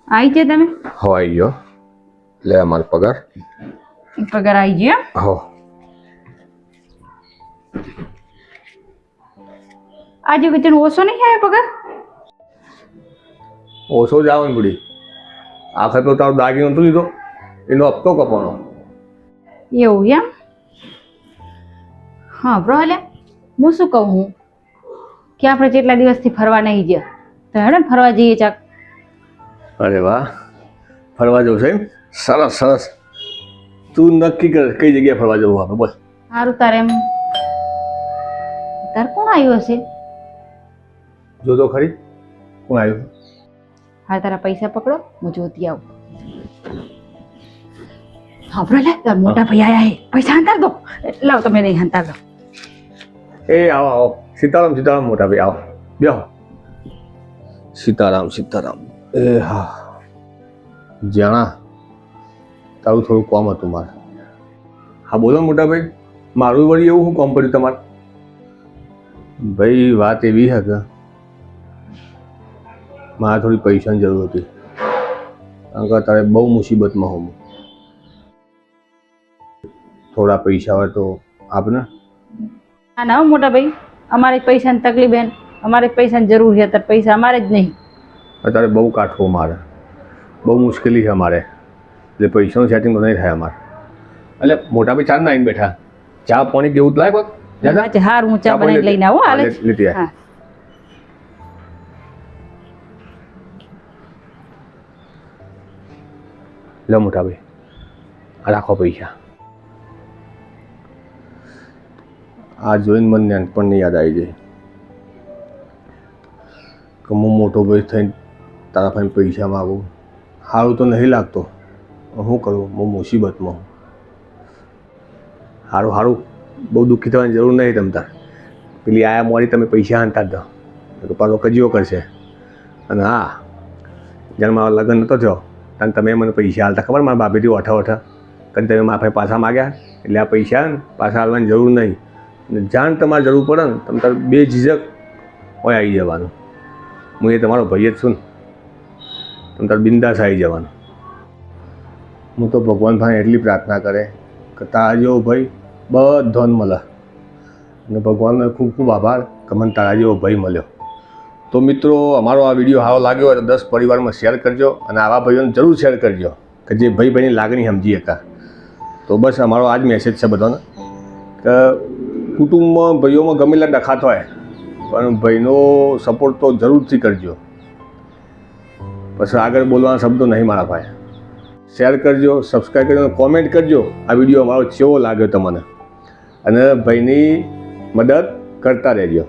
આવી ગયા તમે? હો આવી ગયો. લે અમારો પગાર. પગાર આવી ગયો? હો. આજે વેતન ઓછો નહીં આવ્યો પગાર? ઓછો જ આવે ને બુડી. આખરે તો તારો દાગીનો નતો લીધો એનો હપ્તો કપાણો. એવું એમ? હા બ્રો, એટલે હું શું કહું હું કે આપણે જેટલા દિવસથી ફરવા નહીં ગયા તો હેડો ને ફરવા જઈએ ચાક. અરે વાહ, ફરવા જવું છે એમ? સરસ સરસ. તું નક્કી કર કઈ જગ્યાએ ફરવા જવું આપણે, બસ. સારું, તારે એમ તાર કોણ આવ્યું હશે? જો તો ખરી કોણ આવ્યું. હા, તારા પૈસા પકડો, હું જોતી આવું. હા બ્રો, લે તાર મોટા ભાઈ આયા હે, પૈસા હંતાર દો. લાવ, તમે નહીં હંતાર દો. એ આવો આવો. સીતારામ સીતારામ મોટા ભાઈ, આવો બેહો. સીતારામ સીતારામ. એ હા, જાણા તારું થોડું કામ હતું મારે. હા બોલો મોટા ભાઈ, મારું વળી એવું શું કામ પડ્યું તમારે? ભાઈ વાત એવી છે કે મારે થોડી પૈસાની જરૂર હતી, કારણ કે તારે બહુ મુસીબતમાં હોઉં. થોડા પૈસા હોય તો આપને. હા ના હો મોટા ભાઈ, અમારે પૈસાની તકલીફ બેન, અમારે પૈસાની જરૂર છે, તાર પૈસા અમારે જ નહીં. અત્યારે બહુ કાઠવું મારે, બહુ મુશ્કેલી છે અમારે, એટલે પૈસાનું સેટિંગ તો નહીં થાય અમારે. એટલે મોટા ભાઈ ચાર ના આવીને બેઠા, ચા પાણી કેવું લાગે કોક? અચ્છા હાર, હું ચા બનાવી લઈને આવું. હાલે લીધી. હા. લો મોટા ભાઈ, આ રાખો પૈસા. આ જોઈને મને નાનપણની યાદ આવી જાય કે હું મોટો ભાઈ થઈને તારા પાસે પૈસા માગું. સારું તો નહીં લાગતો, શું કરું, હું મુસીબતમાં હું. સારું સારું, બહુ દુઃખી થવાની જરૂર નહીં તમતાર. પેલી આયા મોડી તમે પૈસા હાંતા દો તો પાછો કજીઓ કરશે. અને હા, જ્યારે મારો લગ્ન નહોતો થયો અને તમે મને પૈસા હાલતા ખબર, મારા બાપેથી ઓઠા ઓઠા કરીને તમે મારા પાસે પાછા માગ્યા. એટલે આ પૈસા પાછા હાલવાની જરૂર નહીં. જાણ તમારે જરૂર પડે ને તમે તારે બે ઝીઝક હોય આવી જવાનું. હું એ તમારો ભાઈ જ છું ને, તમે તારે બિંદાસ આવી જવાનું. હું તો ભગવાન પાસે એટલી પ્રાર્થના કરે કે તારા જેવો ભાઈ બધાને મળે, અને ભગવાનનો ખૂબ ખૂબ આભાર કે મને તારા જેવો ભાઈ મળ્યો. તો મિત્રો, અમારો આ વિડીયો સારો લાગ્યો હોય તો 10 પરિવારમાં શેર કરજો, અને આવા ભાઈઓને જરૂર શેર કરજો કે જે ભાઈ ભાઈની લાગણી સમજી હતા. તો બસ અમારો આ જ મેસેજ છે બધાને કે કુટુંબમાં ભાઈઓમાં ગમેલા ડખાત હોય પણ ભાઈનો સપોર્ટ તો જરૂરથી કરજો. પછી આગળ બોલવાના શબ્દો નહીં મારા ભાઈ. શેર કરજો, સબસ્ક્રાઈબ કરજો, કોમેન્ટ કરજો આ વિડીયો અમારો કેવો લાગ્યો તમને, અને ભાઈની મદદ કરતા રહેજો.